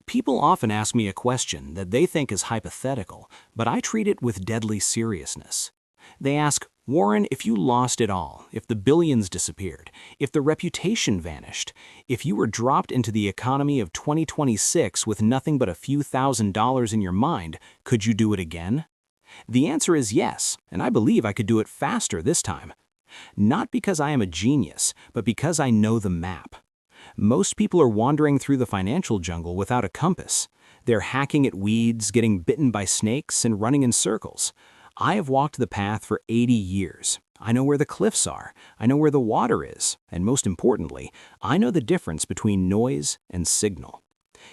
People often ask me a question that they think is hypothetical, but I treat it with deadly seriousness. They ask, Warren, if you lost it all, if the billions disappeared, if the reputation vanished, if you were dropped into the economy of 2026 with nothing but a few $1,000s in your mind, could you do it again? The answer is yes, and I believe I could do it faster this time. Not because I am a genius, but because I know the map. Most people are wandering through the financial jungle without a compass. They're hacking at weeds, getting bitten by snakes, and running in circles. I have walked the path for 80 years. I know where the cliffs are, I know where the water is, and most importantly, I know the difference between noise and signal.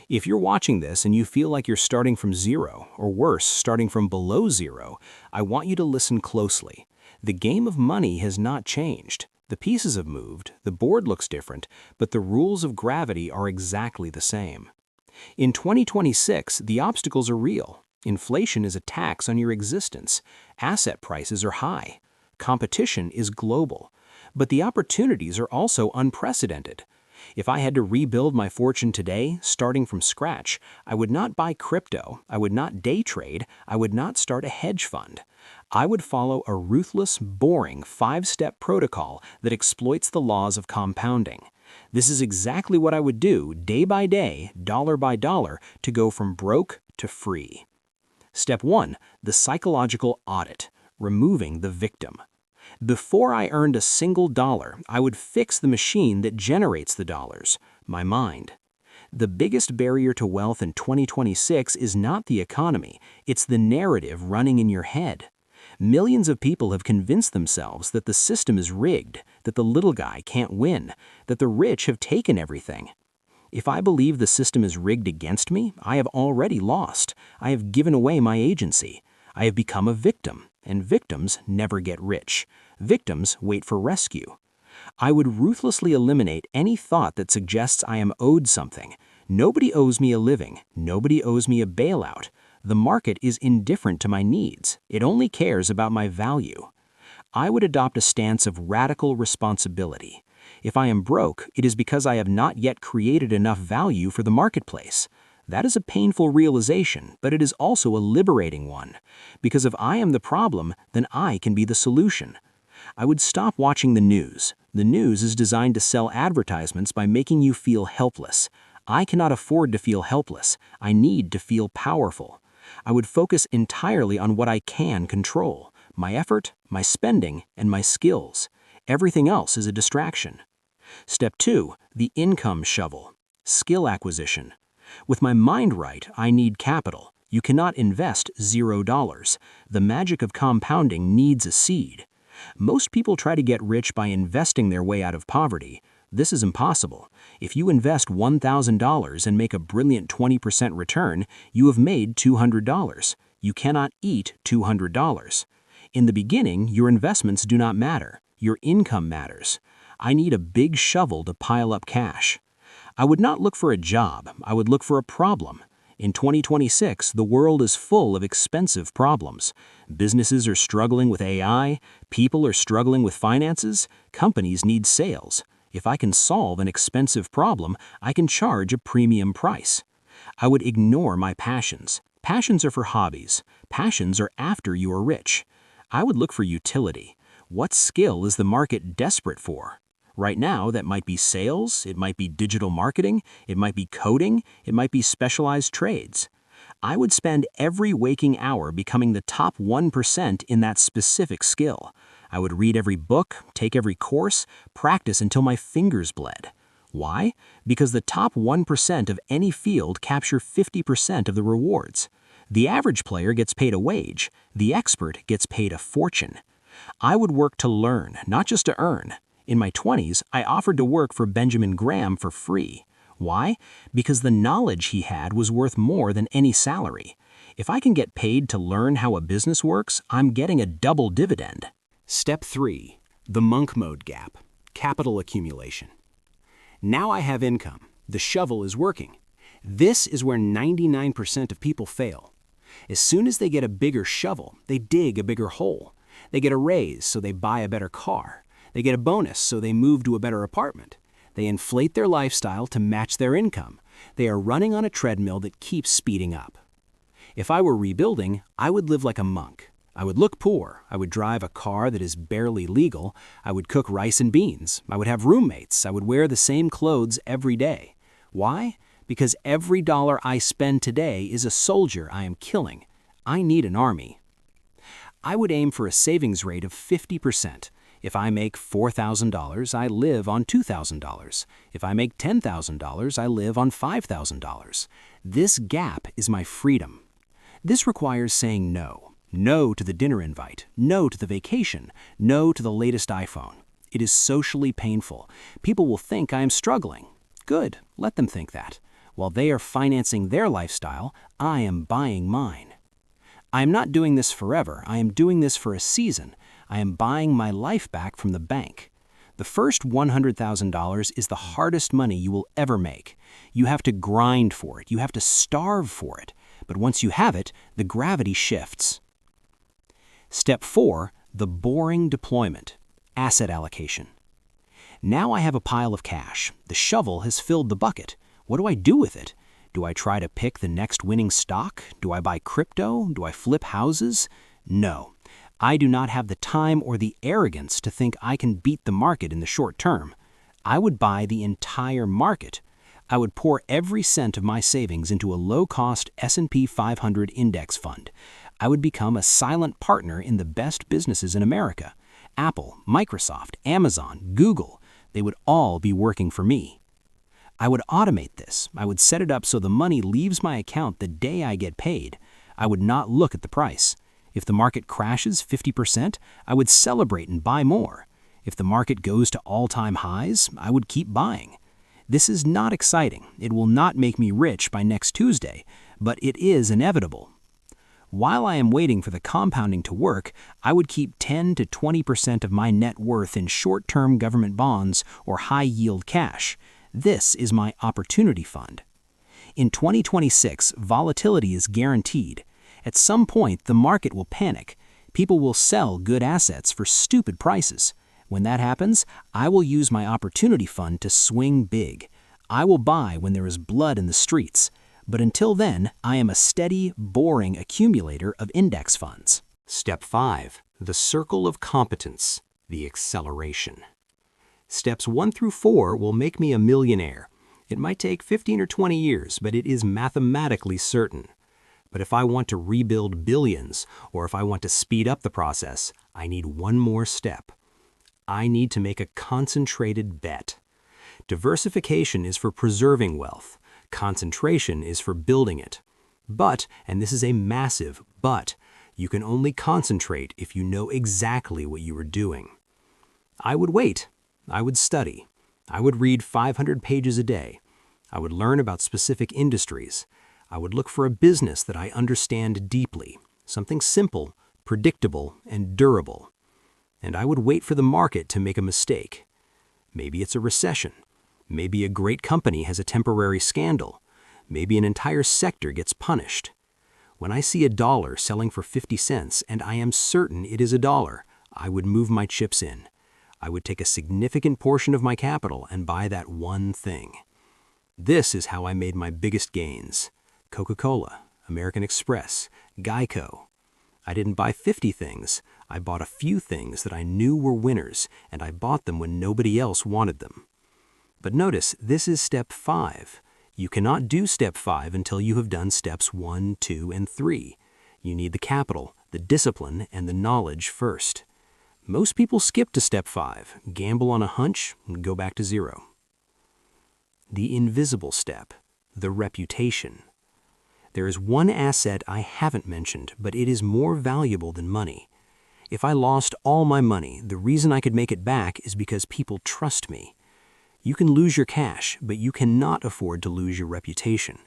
If you're watching this and you feel like you're starting from zero, or worse, starting from below zero, I want you to listen closely. The game of money has not changed. The pieces have moved, the board looks different, but the rules of gravity are exactly the same. In 2026, the obstacles are real. Inflation is a tax on your existence. Asset prices are high. Competition is global. But the opportunities are also unprecedented. If I had to rebuild my fortune today, starting from scratch, I would not buy crypto, I would not day trade, I would not start a hedge fund. I would follow a ruthless, boring 5-step protocol that exploits the laws of compounding. This is exactly what I would do day by day, dollar by dollar, to go from broke to free. Step 1. The psychological audit, removing the victim. Before I earned a single dollar, I would fix the machine that generates the dollars, my mind. The biggest barrier to wealth in 2026 is not the economy, it's the narrative running in your head. Millions of people have convinced themselves that the system is rigged, that the little guy can't win, that the rich have taken everything. If I believe the system is rigged against me, I have already lost. I have given away my agency. I have become a victim, and victims never get rich. Victims wait for rescue. I would ruthlessly eliminate any thought that suggests I am owed something. Nobody owes me a living. Nobody owes me a bailout. The market is indifferent to my needs. It only cares about my value. I would adopt a stance of radical responsibility. If I am broke, it is because I have not yet created enough value for the marketplace. That is a painful realization, but it is also a liberating one. Because if I am the problem, then I can be the solution. I would stop watching the news. The news is designed to sell advertisements by making you feel helpless. I cannot afford to feel helpless. I need to feel powerful. I would focus entirely on what I can control: my effort, my spending, and my skills. Everything else is a distraction. Step 2. The income shovel. Skill acquisition. With my mind right, I need capital. You cannot invest $0. The magic of compounding needs a seed. Most people try to get rich by investing their way out of poverty. This is impossible. If you invest $1,000 and make a brilliant 20% return, you have made $200. You cannot eat $200. In the beginning, your investments do not matter. Your income matters. I need a big shovel to pile up cash. I would not look for a job. I would look for a problem. In 2026, the world is full of expensive problems. Businesses are struggling with AI, people are struggling with finances, companies need sales. If I can solve an expensive problem, I can charge a premium price. I would ignore my passions. Passions are for hobbies. Passions are after you are rich. I would look for utility. What skill is the market desperate for? Right now, that might be sales, it might be digital marketing, it might be coding, it might be specialized trades. I would spend every waking hour becoming the top 1% in that specific skill. I would read every book, take every course, practice until my fingers bled. Why? Because the top 1% of any field capture 50% of the rewards. The average player gets paid a wage, the expert gets paid a fortune. I would work to learn, not just to earn. In my 20s, I offered to work for Benjamin Graham for free. Why? Because the knowledge he had was worth more than any salary. If I can get paid to learn how a business works, I'm getting a double dividend. Step 3. The monk mode gap. Capital accumulation. Now I have income. The shovel is working. This is where 99% of people fail. As soon as they get a bigger shovel, they dig a bigger hole. They get a raise, so they buy a better car. They get a bonus, so they move to a better apartment. They inflate their lifestyle to match their income. They are running on a treadmill that keeps speeding up. If I were rebuilding, I would live like a monk. I would look poor. I would drive a car that is barely legal. I would cook rice and beans. I would have roommates. I would wear the same clothes every day. Why? Because every dollar I spend today is a soldier I am killing. I need an army. I would aim for a savings rate of 50%. If I make $4,000, I live on $2,000. If I make $10,000, I live on $5,000. This gap is my freedom. This requires saying no. No to the dinner invite. No to the vacation. No to the latest iPhone. It is socially painful. People will think I am struggling. Good, let them think that. While they are financing their lifestyle, I am buying mine. I am not doing this forever. I am doing this for a season. I am buying my life back from the bank. The first $100,000 is the hardest money you will ever make. You have to grind for it. You have to starve for it. But once you have it, the gravity shifts. Step 4, the boring deployment, asset allocation. Now I have a pile of cash. The shovel has filled the bucket. What do I do with it? Do I try to pick the next winning stock? Do I buy crypto? Do I flip houses? No. I do not have the time or the arrogance to think I can beat the market in the short term. I would buy the entire market. I would pour every cent of my savings into a low-cost S&P 500 index fund. I would become a silent partner in the best businesses in America. Apple, Microsoft, Amazon, Google, they would all be working for me. I would automate this. I would set it up so the money leaves my account the day I get paid. I would not look at the price. If the market crashes 50%, I would celebrate and buy more. If the market goes to all-time highs, I would keep buying. This is not exciting. It will not make me rich by next Tuesday, but it is inevitable. While I am waiting for the compounding to work, I would keep 10 to 20% of my net worth in short-term government bonds or high-yield cash. This is my opportunity fund. In 2026, volatility is guaranteed. At some point, the market will panic. People will sell good assets for stupid prices. When that happens, I will use my opportunity fund to swing big. I will buy when there is blood in the streets. But until then, I am a steady, boring accumulator of index funds. Step 5. The circle of competence, the acceleration. Steps 1 through 4 will make me a millionaire. It might take 15 or 20 years, but it is mathematically certain. But if I want to rebuild billions, or if I want to speed up the process, I need one more step. I need to make a concentrated bet. Diversification is for preserving wealth. Concentration is for building it. But, and this is a massive but, you can only concentrate if you know exactly what you are doing. I would wait. I would study. I would read 500 pages a day. I would learn about specific industries. I would look for a business that I understand deeply, something simple, predictable, and durable. And I would wait for the market to make a mistake. Maybe it's a recession. Maybe a great company has a temporary scandal. Maybe an entire sector gets punished. When I see a dollar selling for 50 cents and I am certain it is a dollar, I would move my chips in. I would take a significant portion of my capital and buy that one thing. This is how I made my biggest gains. Coca-Cola, American Express, Geico. I didn't buy 50 things. I bought a few things that I knew were winners, and I bought them when nobody else wanted them. But notice, this is step 5. You cannot do step 5 until you have done steps 1, 2, and 3. You need the capital, the discipline, and the knowledge first. Most people skip to step 5, gamble on a hunch, and go back to 0. The invisible step, the reputation. There is one asset I haven't mentioned, but it is more valuable than money. If I lost all my money, the reason I could make it back is because people trust me. You can lose your cash, but you cannot afford to lose your reputation.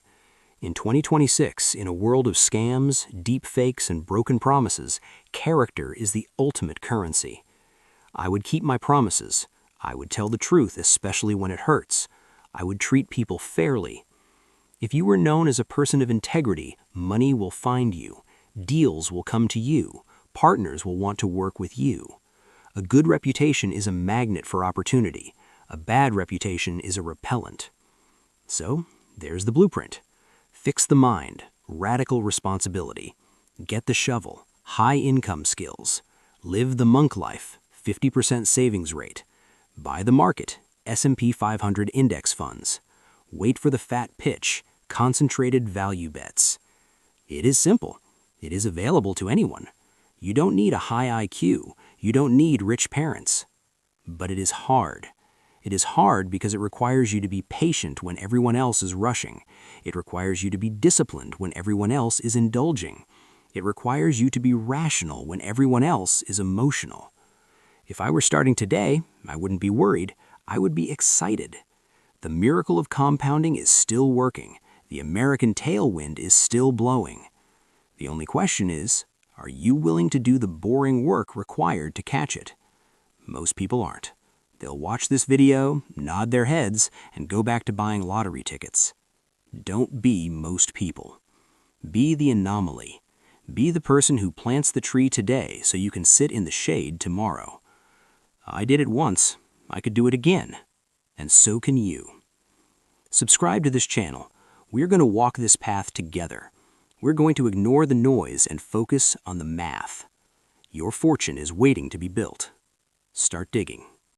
In 2026, in a world of scams, deep fakes, and broken promises, character is the ultimate currency. I would keep my promises. I would tell the truth, especially when it hurts. I would treat people fairly. If you were known as a person of integrity, money will find you. Deals will come to you. Partners will want to work with you. A good reputation is a magnet for opportunity. A bad reputation is a repellent. So, there's the blueprint. Fix the mind, radical responsibility. Get the shovel, high income skills. Live the monk life, 50% savings rate. Buy the market, S&P 500 index funds. Wait for the fat pitch, concentrated value bets. It is simple. It is available to anyone. You don't need a high IQ. You don't need rich parents. But it is hard. It is hard because it requires you to be patient when everyone else is rushing. It requires you to be disciplined when everyone else is indulging. It requires you to be rational when everyone else is emotional. If I were starting today, I wouldn't be worried. I would be excited. The miracle of compounding is still working. The American tailwind is still blowing. The only question is, are you willing to do the boring work required to catch it? Most people aren't. They'll watch this video, nod their heads, and go back to buying lottery tickets. Don't be most people. Be the anomaly. Be the person who plants the tree today so you can sit in the shade tomorrow. I did it once. I could do it again. And so can you. Subscribe to this channel. We're going to walk this path together. We're going to ignore the noise and focus on the math. Your fortune is waiting to be built. Start digging.